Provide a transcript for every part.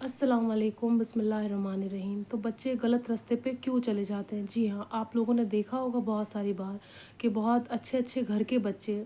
अस्सलाम वालेकुम बिस्मिल्लाहिर्रहमानिर्रहीम। तो बच्चे गलत रास्ते पे क्यों चले जाते हैं? जी हाँ, आप लोगों ने देखा होगा बहुत सारी बार कि बहुत अच्छे अच्छे घर के बच्चे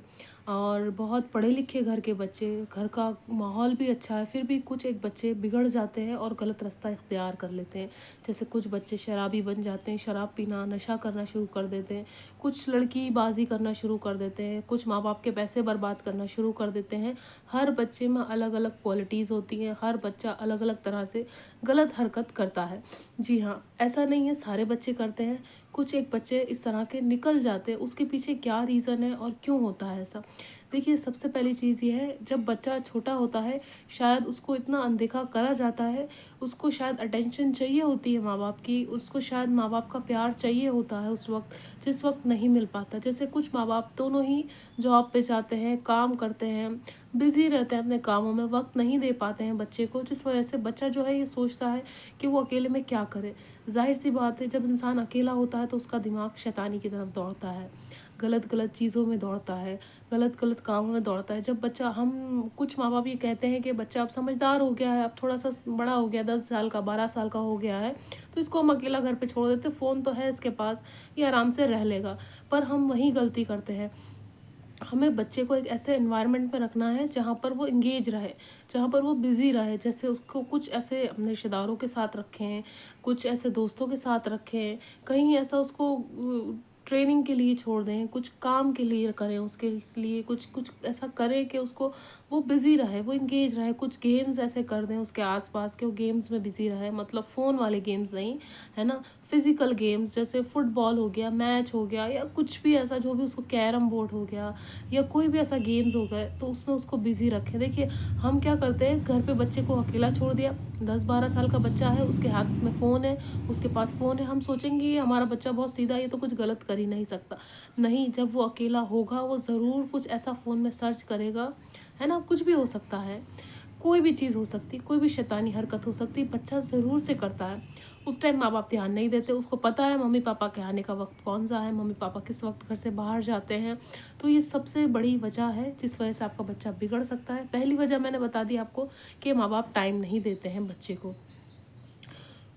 और बहुत पढ़े लिखे घर के बच्चे, घर का माहौल भी अच्छा है, फिर भी कुछ एक बच्चे बिगड़ जाते हैं और गलत रास्ता इख्तियार कर लेते हैं। जैसे कुछ बच्चे शराबी बन जाते हैं, शराब पीना नशा करना शुरू कर देते हैं, कुछ लड़की बाजी करना शुरू कर देते हैं, कुछ माँ बाप के पैसे बर्बाद करना शुरू कर देते हैं। हर बच्चे में अलग अलग क्वालिटीज़ होती हैं, हर बच्चा अलग अलग तरह से गलत हरकत करता है। जी हाँ, ऐसा नहीं है सारे बच्चे करते हैं, कुछ एक बच्चे इस तरह के निकल जाते हैं। उसके पीछे क्या रीज़न है और क्यों होता है ऐसा? देखिए, सबसे पहली चीज़ ये है, जब बच्चा छोटा होता है शायद उसको इतना अनदेखा करा जाता है, उसको शायद अटेंशन चाहिए होती है माँ बाप की, उसको शायद माँ बाप का प्यार चाहिए होता है उस वक्त, जिस वक्त नहीं मिल पाता। जैसे कुछ माँ बाप दोनों ही जॉब पे जाते हैं, काम करते हैं, बिज़ी रहते हैं अपने कामों में, वक़्त नहीं दे पाते हैं बच्चे को, जिस वजह से बच्चा जो है ये सोचता है कि वो अकेले में क्या करे। ज़ाहिर-सी बात है, जब इंसान अकेला होता है तो उसका दिमाग शैतानी की तरफ दौड़ता है, गलत-गलत चीज़ों में दौड़ता है, गलत-गलत कामों में दौड़ता है। जब बच्चा हम कुछ माँ-बाप ये कहते हैं कि बच्चा अब समझदार हो गया है, अब थोड़ा-सा बड़ा हो गया, 10 साल का, 12 साल का हो गया है, तो इसको हम अकेला घर पे छोड़ देते हैं, फ़ोन तो है इसके पास, ये आराम से रह लेगा। पर हम वही गलती करते हैं। हमें बच्चे को एक ऐसे एनवायरनमेंट में रखना है जहाँ पर वो एंगेज रहे, जहाँ पर वो बिज़ी रहे। जैसे उसको कुछ ऐसे अपने रिश्तेदारों के साथ रखें, कुछ ऐसे दोस्तों के साथ रखें, कहीं ऐसा उसको ट्रेनिंग के लिए छोड़ दें, कुछ काम के लिए करें उसके लिए, कुछ कुछ ऐसा करें कि उसको वो बिज़ी रहे, वो एंगेज रहे। कुछ गेम्स ऐसे कर दें उसके आस-पास कि वो गेम्स में बिज़ी रहे, मतलब फ़ोन वाले गेम्स नहीं, है ना? फिज़िकल गेम्स जैसे फुटबॉल हो गया, मैच हो गया, या कुछ भी ऐसा जो भी उसको, कैरम बोर्ड हो गया, या कोई भी ऐसा गेम्स हो गए, तो उसमें उसको बिज़ी रखें। देखिए, हम क्या करते हैं, घर पे बच्चे को अकेला छोड़ दिया, 10-12 साल का बच्चा है, उसके हाथ में फ़ोन है, उसके पास फ़ोन है, हम सोचेंगे ये हमारा बच्चा बहुत सीधा है, ये तो कुछ गलत कर ही नहीं सकता। नहीं, जब वो अकेला होगा वो ज़रूर कुछ ऐसा फ़ोन में सर्च करेगा, है ना? कुछ भी हो सकता है, कोई भी चीज़ हो सकती है, कोई भी शैतानी हरकत हो सकती है, बच्चा ज़रूर से करता है। उस टाइम माँ-बाप ध्यान नहीं देते, उसको पता है मम्मी-पापा के आने का वक़्त कौन-सा है, मम्मी-पापा किस वक़्त घर से बाहर जाते हैं। तो ये सबसे बड़ी वजह है जिस वजह से आपका बच्चा बिगड़ सकता है। पहली वजह मैंने बता दी आपको कि माँ-बाप टाइम नहीं देते हैं बच्चे को।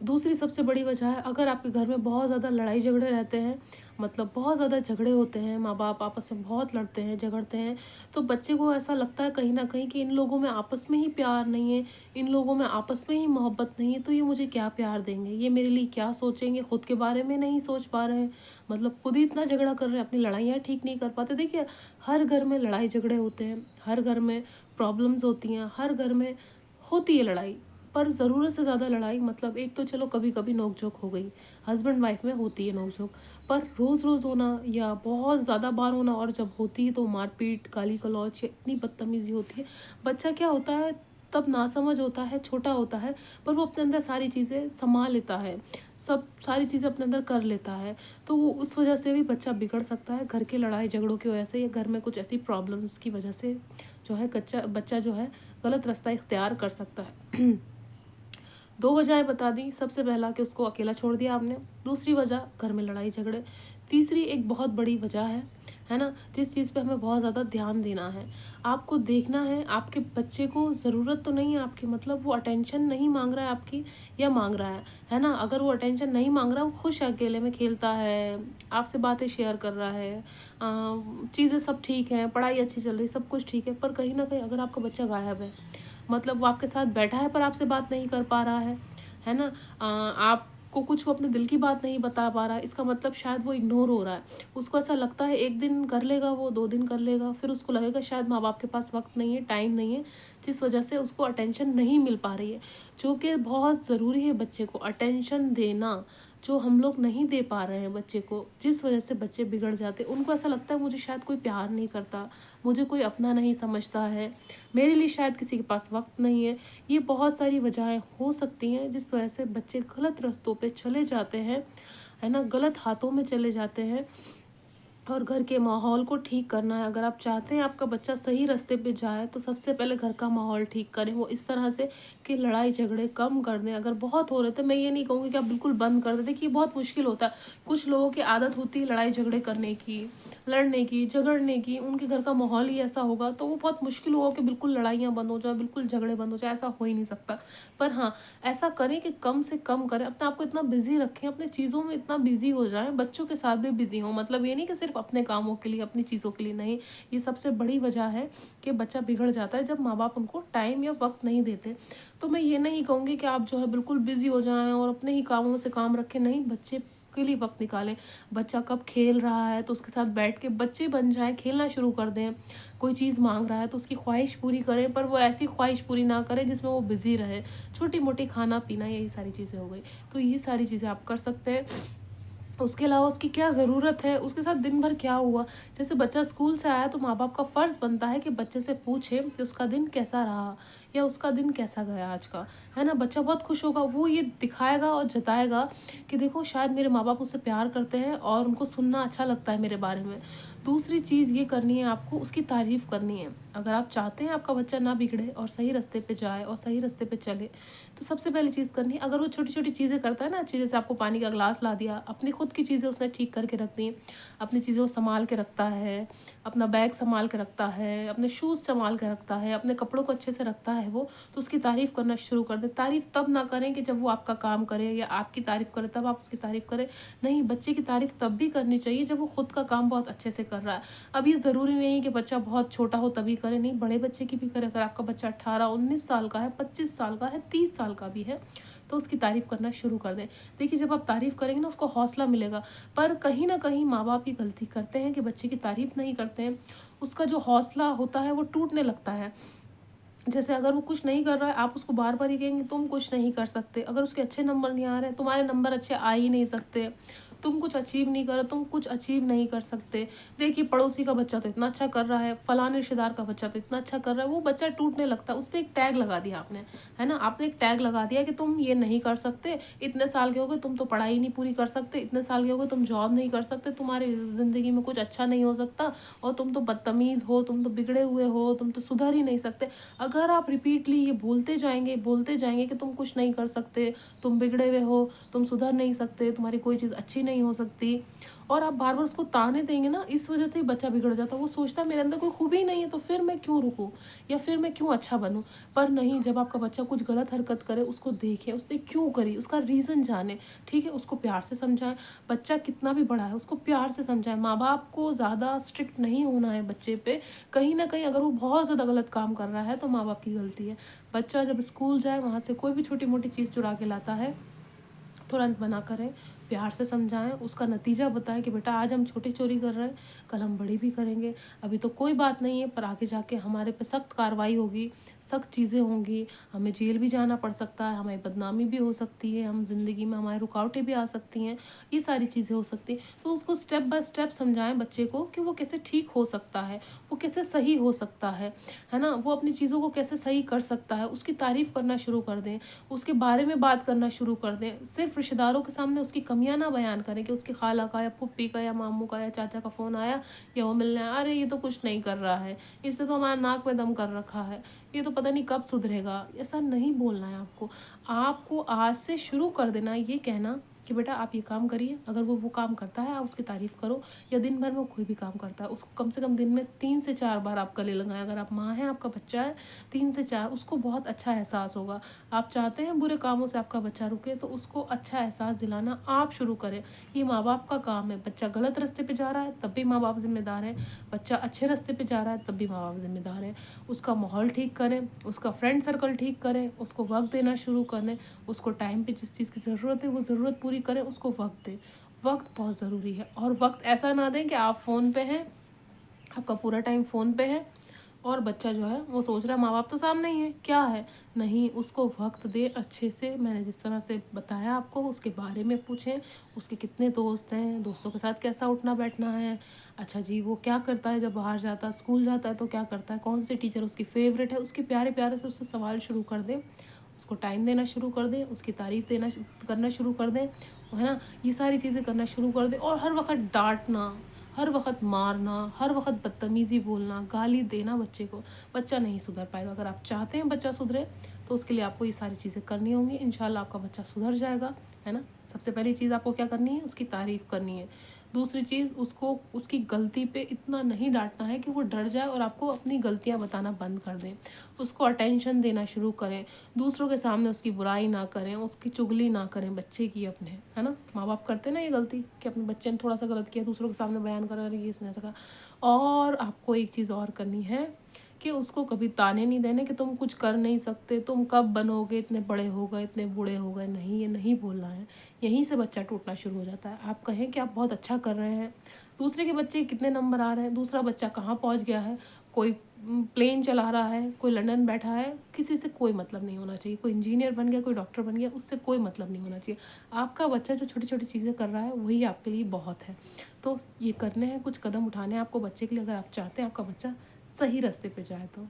दूसरी सबसे बड़ी वजह है, अगर आपके घर में बहुत ज़्यादा लड़ाई झगड़े रहते हैं, मतलब बहुत ज़्यादा झगड़े होते हैं, माँ बाप आपस में बहुत लड़ते हैं, झगड़ते हैं, तो बच्चे को ऐसा लगता है कहीं ना कहीं कि इन लोगों में आपस में ही प्यार नहीं है, इन लोगों में आपस में ही मोहब्बत नहीं है, तो ये मुझे क्या प्यार देंगे, ये मेरे लिए क्या सोचेंगे, खुद के बारे में नहीं सोच पा रहे हैं, मतलब खुद ही इतना झगड़ा कर रहे हैं, अपनी लड़ाइयाँ ठीक नहीं कर पाते। देखिए, हर घर में लड़ाई झगड़े होते हैं, हर घर में प्रॉब्लम्स होती हैं, हर घर में होती है लड़ाई, पर ज़रूरत से ज़्यादा लड़ाई, मतलब एक तो चलो कभी-कभी नोक-झोंक हो गई, हस्बैंड वाइफ में होती है नोक-झोंक, पर रोज़-रोज़ होना या बहुत ज़्यादा बार होना, और जब होती है तो मारपीट, गाली-गलौच, या इतनी बदतमीज़ी होती है। बच्चा क्या होता है, तब नासमझ होता है, छोटा होता है, पर वो अपने अंदर सारी चीज़ें सँभाल लेता है, सब सारी चीज़ें अपने अंदर कर लेता है। तो वो उस वजह से भी बच्चा बिगड़ सकता है, घर के लड़ाई झगड़ों की वजह से, या घर में कुछ ऐसी प्रॉब्लम्स की वजह से जो है कच्चा बच्चा जो है गलत रास्ता इख्तियार कर सकता है। 2 वजहें बता दी, सबसे पहला कि उसको अकेला छोड़ दिया आपने, दूसरी वजह घर में लड़ाई झगड़े, तीसरी एक बहुत बड़ी वजह है ना? जिस चीज़ पे हमें बहुत ज़्यादा ध्यान देना है। आपको देखना है आपके बच्चे को ज़रूरत तो नहीं है आपकी, मतलब वो अटेंशन नहीं माँग रहा है आपकी, या माँग रहा है ना? अगर वो अटेंशन नहीं माँग रहा, वो खुश है, अकेले में खेलता है, आपसे बातें शेयर कर रहा है, चीज़ें सब ठीक हैं, पढ़ाई अच्छी चल रही है, सब कुछ ठीक है, पर कहीं न कहीं अगर आपका बच्चा गायब है, मतलब वो आपके साथ बैठा है पर आपसे बात नहीं कर पा रहा है ना? आपको कुछ वो अपने दिल की बात नहीं बता पा रहा है, इसका मतलब शायद वो इग्नोर हो रहा है। उसको ऐसा लगता है 1 दिन कर लेगा वो, 2 दिन कर लेगा, फिर उसको लगेगा शायद माँ-बाप के पास वक़्त नहीं है, टाइम नहीं है, जिस वजह से उसको अटेंशन नहीं मिल पा रही है। जो कि बहुत ज़रूरी है बच्चे को अटेंशन देना, जो हम लोग नहीं दे पा रहे हैं बच्चे को, जिस वजह से बच्चे बिगड़ जाते हैं। उनको ऐसा लगता है मुझे शायद कोई प्यार नहीं करता, मुझे कोई अपना नहीं समझता है, मेरे लिए शायद किसी के पास वक़्त नहीं है। ये बहुत सारी वजहें हो सकती हैं जिस वजह से बच्चे गलत रास्तों पे चले जाते हैं, है ना? गलत हाथों में चले जाते हैं। और घर के माहौल को ठीक करना है। अगर आप चाहते हैं आपका बच्चा सही रास्ते पे जाए, तो सबसे पहले घर का माहौल ठीक करें। वो इस तरह से कि लड़ाई झगड़े कम कर दें। अगर बहुत हो रहे थे, मैं ये नहीं कहूँगी कि आप बिल्कुल बंद कर दें। देखिए बहुत मुश्किल होता है। कुछ लोगों की आदत होती है लड़ाई झगड़े करने की, लड़ने की, झगड़ने की। उनके घर का माहौल ही ऐसा होगा तो वो बहुत मुश्किल होगा कि बिल्कुल लड़ाइयाँ बंद हो जाए, बिल्कुल झगड़े बंद हो जाए, ऐसा हो ही नहीं सकता। पर हाँ, ऐसा करें कि कम से कम करें, अपने आप को इतना बिज़ी रखें, अपनी चीज़ों में इतना बिज़ी हो जाएँ, बच्चों के साथ भी बिज़ी हों। मतलब ये नहीं कि सिर्फ़ अपने कामों के लिए, अपनी चीज़ों के लिए, नहीं। ये सबसे बड़ी वजह है कि बच्चा बिगड़ जाता है जब माँ-बाप उनको टाइम या वक़्त नहीं देते। तो मैं ये नहीं कहूँगी कि आप जो है बिल्कुल बिज़ी हो जाएँ और अपने ही कामों से काम रखें, नहीं, बच्चे के लिए वक़्त निकालें। बच्चा कब खेल रहा है तो उसके साथ बैठ के बच्चे बन जाएँ, खेलना शुरू कर दें। कोई चीज़ माँग रहा है तो उसकी ख़्वाहिश पूरी करें, पर वो ऐसी ख़्वाहिश पूरी ना करें जिसमें वो बिज़ी रहे। छोटी-मोटी खाना-पीना, यही सारी चीज़ें हो गई। तो ये सारी चीज़ें आप कर सकते हैं। उसके अलावा उसकी क्या ज़रूरत है, उसके साथ दिन भर क्या हुआ। जैसे बच्चा स्कूल से आया तो माँ-बाप का फ़र्ज़ बनता है कि बच्चे से पूछें कि उसका दिन कैसा रहा या उसका दिन कैसा गया आज का, है ना? बच्चा बहुत खुश होगा, वो ये दिखाएगा और जताएगा कि देखो शायद मेरे माँ-बाप मुझसे प्यार करते हैं और उनको सुनना अच्छा लगता है मेरे बारे में। दूसरी चीज़ ये करनी है आपको, उसकी तारीफ़ करनी है। अगर आप चाहते हैं आपका बच्चा ना बिगड़े और सही रास्ते पे जाए और सही रास्ते पे चले, तो सबसे पहली चीज़ करनी है, अगर वो छोटी-छोटी चीज़ें करता है ना अच्छी, जैसे आपको पानी का ग्लास ला दिया, अपनी खुद की चीज़ें उसने ठीक करके रख दी, अपनी चीज़ें वो सँभाल के रखता है, अपना बैग सँभाल के रखता है, अपने शूज़ सँभाल के रखता है, अपने कपड़ों को अच्छे से रखता है वो, तो उसकी तारीफ़ करना शुरू कर दें। तारीफ़ तब ना करें कि जब वो आपका काम करे या आपकी तारीफ़ करे तब आप उसकी तारीफ़ करें। नहीं, बच्चे की तारीफ़ तब भी करनी चाहिए जब वो खुद का काम बहुत अच्छे से कर रहा है। अब ये ज़रूरी नहीं कि बच्चा बहुत छोटा हो तभी करे, नहीं, बड़े बच्चे की भी करें। अगर आपका बच्चा 18-19 साल का है, 25 साल का है, 30 साल का भी है, तो उसकी तारीफ़ करना शुरू कर दें। देखिए जब आप तारीफ़ करेंगे ना, उसको हौसला मिलेगा। पर कहीं न कहीं माँ-बाप ये गलती करते हैं कि बच्चे की तारीफ़ नहीं करते हैं। उसका जो हौसला होता है वो टूटने लगता है। जैसे अगर वो कुछ नहीं कर रहा है, आप उसको बार-बार ये कहेंगे तुम कुछ नहीं कर सकते। अगर उसके अच्छे नंबर नहीं आ रहे हैं, तुम्हारे नंबर अच्छे आ ही नहीं सकते। तुम कुछ अचीव नहीं कर रहे, तुम कुछ अचीव नहीं कर सकते। देखिए पड़ोसी का बच्चा तो इतना अच्छा कर रहा है, फलाने रिश्तेदार का बच्चा तो इतना अच्छा कर रहा है, वो बच्चा टूटने लगता है। उसपे एक टैग लगा दिया आपने, है ना? आपने एक टैग लगा दिया कि तुम ये नहीं कर सकते, इतने साल के हो गए तुम तो पढ़ाई नहीं पूरी कर सकते, इतने साल के हो गए तुम जॉब नहीं कर सकते, तुम्हारी ज़िंदगी में कुछ अच्छा नहीं हो सकता और तुम तो बदतमीज़ हो, तुम तो बिगड़े हुए हो, तुम तो सुधर ही नहीं सकते। अगर आप रिपीटली ये बोलते जाएँगे कि तुम कुछ नहीं कर सकते, तुम बिगड़े हुए हो, तुम सुधर नहीं सकते, तुम्हारी कोई चीज़ अच्छी नहीं हो सकती, और आप बार-बार उसको ताने देंगे ना, इस वज़ह से ही बच्चा बिगड़ जाता है। वो सोचता है मेरे अंदर कोई खूबी ही नहीं है, तो फिर मैं क्यों रुकूँ या फिर मैं क्यों अच्छा बनूँ? पर नहीं, जब आपका बच्चा कुछ गलत हरकत करे, उसको देखें, उसने क्यों करी, उसका रीज़न जानें, ठीक है? उसको प्यार से समझाएँ। बच्चा कितना भी बड़ा है, उसको प्यार से समझाएँ। माँ-बाप को ज़्यादा स्ट्रिक्ट नहीं होना है बच्चे पे। कहीं न कहीं अगर वो बहुत ज़्यादा गलत काम कर रहा है, तो माँ-बाप की गलती है। बच्चा जब स्कूल जाए, वहाँ से कोई भी छोटी-मोटी चीज़ चुरा के लाता है, तुरंत मना करें, प्यार से समझाएँ, उसका नतीजा बताएँ कि बेटा आज हम छोटी चोरी कर रहे हैं, कल हम बड़ी भी करेंगे। अभी तो कोई बात नहीं है, पर आगे जाके हमारे पे सख्त कार्रवाई होगी, सख्त चीज़ें होंगी, हमें जेल भी जाना पड़ सकता है, हमारी बदनामी भी हो सकती है, हम ज़िंदगी में हमारी रुकावटें भी आ सकती हैं, ये सारी चीज़ें हो सकती हैं। तो उसको स्टेप बाय स्टेप समझाएँ बच्चे को कि वो कैसे ठीक हो सकता है, वो कैसे सही हो सकता है ना? वो अपनी चीज़ों को कैसे सही कर सकता है, उसकी तारीफ़ करना शुरू कर दें, उसके बारे में बात करना शुरू कर दें। सिर्फ़ रिश्तेदारों के सामने उसकी कमियाँ ना बयान करें कि उसकी खाला का या फूफी का या मामू का या चाचा का फ़ोन आया या वो मिलने आया, "अरे! ये तो कुछ नहीं कर रहा है, इसने तो हमारे नाक में दम कर रखा है, ये तो पता नहीं कब सुधरेगा।" ऐसा नहीं बोलना है आपको। आपको आज से शुरू कर देना है ये कहना कि बेटा आप ये काम करिए, अगर वो काम करता है आप उसकी तारीफ़ करो, या दिन भर में वो कोई भी काम करता है, उसको कम से कम दिन में 3 से 4 बार आप गले लगाएँ। अगर आप माँ हैं, आपका बच्चा है, 3 से 4, उसको बहुत अच्छा एहसास होगा। आप चाहते हैं बुरे कामों से आपका बच्चा रुके, तो उसको अच्छा एहसास दिलाना आप शुरू करें। ये माँ-बाप का काम है। बच्चा गलत रास्ते पे जा रहा है, तब भी माँ-बाप ज़िम्मेदार हैं। बच्चा अच्छे रास्ते पे जा रहा है, तब भी माँ-बाप ज़िम्मेदार हैं। उसका माहौल ठीक करें, उसका फ्रेंड सर्कल ठीक करें, उसको वक़्त देना शुरू करें, उसको टाइम पे जिस चीज़ की ज़रूरत है, वो ज़रूरत पूरी करें, उसको वक़्त दें। वक़्त बहुत ज़रूरी है, और वक़्त ऐसा ना दें कि आप फ़ोन पे हैं, आपका पूरा टाइम फ़ोन पे है और बच्चा जो है वो सोच रहा है माँ-बाप तो सामने ही हैं, क्या है? नहीं, उसको वक़्त दें अच्छे से। मैंने जिस तरह से बताया आपको, उसके बारे में पूछें, उसके कितने दोस्त हैं, दोस्तों के साथ कैसा उठना-बैठना है। अच्छा जी, वो क्या करता है जब बाहर जाता है, स्कूल जाता है तो क्या करता है, कौन से टीचर उसकी फ़ेवरेट है, उसके प्यारे-प्यारे से उससे सवाल शुरू कर दें। उसको टाइम देना शुरू कर दें, उसकी तारीफ़ देना करना शुरू कर दें, है ना? ये सारी चीज़ें करना शुरू कर दें, और हर वक़्त डाँटना, हर वक़्त मारना, हर वक़्त बदतमीज़ी बोलना, गाली देना बच्चे को, बच्चा नहीं सुधर पाएगा। अगर आप चाहते हैं बच्चा सुधरे, तो उसके लिए आपको ये सारी चीज़ें करनी होंगी। इंशाल्लाह आपका बच्चा सुधर जाएगा, है ना? सबसे पहली चीज़ आपको क्या करनी है? उसकी तारीफ़ करनी है। दूसरी चीज़, उसको उसकी गलती पे इतना नहीं डाँटना है कि वो डर जाए और आपको अपनी गलतियाँ बताना बंद कर दें। उसको अटेंशन देना शुरू करें, दूसरों के सामने उसकी बुराई ना करें, उसकी चुगली ना करें बच्चे की अपने, है ना? माँ-बाप करते हैं ना ये गलती कि अपने बच्चे ने थोड़ा-सा गलत किया, दूसरों के सामने बयान करा, अरे ये इसने ऐसा कहा। और आपको एक चीज़ और करनी है कि उसको कभी ताने नहीं देने कि तुम कुछ कर नहीं सकते, तुम कब बनोगे, इतने बड़े हो गए, इतने बूढ़े हो गए, नहीं, ये नहीं बोलना है। यहीं से बच्चा टूटना शुरू हो जाता है। आप कहें कि आप बहुत अच्छा कर रहे हैं, दूसरे के बच्चे कितने नंबर आ रहे हैं, दूसरा बच्चा कहाँ पहुँच गया है, कोई प्लेन चला रहा है, कोई लंदन बैठा है, किसी से कोई मतलब नहीं होना चाहिए। कोई इंजीनियर बन गया, कोई डॉक्टर बन गया, उससे कोई मतलब नहीं होना चाहिए। आपका बच्चा जो छोटी-छोटी चीज़ें कर रहा है, वही आपके लिए बहुत है। तो ये करने हैं, कुछ कदम उठाने हैं आपको बच्चे के लिए, अगर आप चाहते हैं आपका बच्चा सही रास्ते पे जाए तो।